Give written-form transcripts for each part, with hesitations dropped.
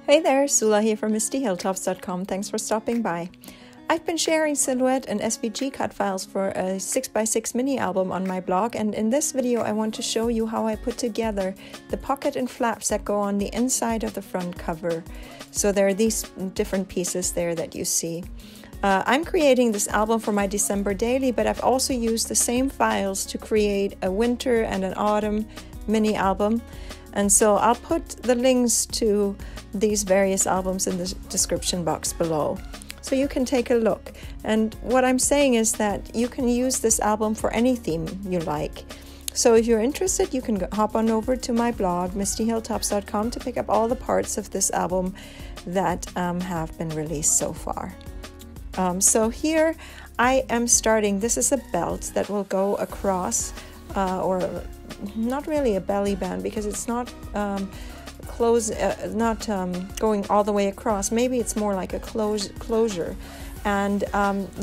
Hey there, Sula here from MistyHilltops.com. Thanks for stopping by. I've been sharing silhouette and SVG cut files for a 6x6 mini album on my blog, and in this video I want to show you how I put together the pocket and flaps that go on the inside of the front cover. So there are these different pieces there that you see. I'm creating this album for my December daily, but I've also used the same files to create a winter and an autumn mini album. And so I'll put the links to these various albums in the description box below, so you can take a look. And what I'm saying is that you can use this album for any theme you like. So if you're interested, you can hop on over to my blog, MistyHilltops.com, to pick up all the parts of this album that have been released so far. So here I am starting. This is a belt that will go across, or not really a belly band because it's not going all the way across. Maybe it's more like a closure, and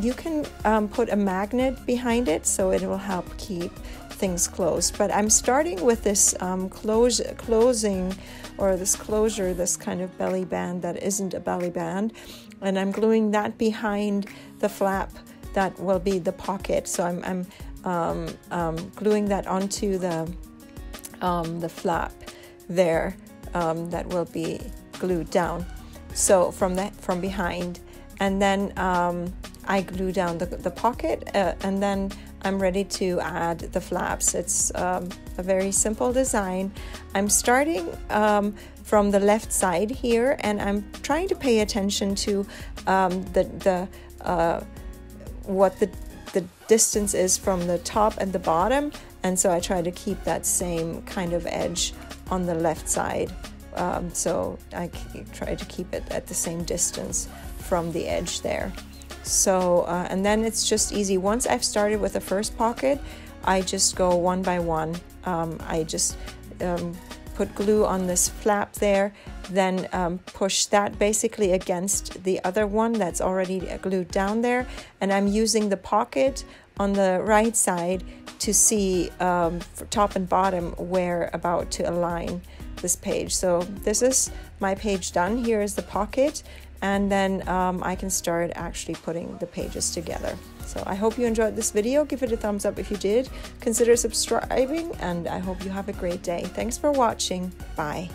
you can put a magnet behind it so it will help keep things closed. But I'm starting with this closing, or this closure, this kind of belly band that isn't a belly band, and I'm gluing that behind the flap that will be the pocket. So I'm gluing that onto the flap there, that will be glued down. So from behind, and then I glue down the pocket, and then I'm ready to add the flaps. It's a very simple design. I'm starting from the left side here, and I'm trying to pay attention to what the distance is from the top and the bottom, and so I try to keep that same kind of edge on the left side. So I try to keep it at the same distance from the edge there. So and then it's just easy. Once I've started with the first pocket, I just go one by one. I just put glue on this flap there, then push that basically against the other one that's already glued down there, and I'm using the pocket on the right side to see for top and bottom where about to align this page. So this is my page done. Here is the pocket, and then I can start actually putting the pages together. So I hope you enjoyed this video. Give it a thumbs up if you did. Consider subscribing, and I hope you have a great day. Thanks for watching. Bye.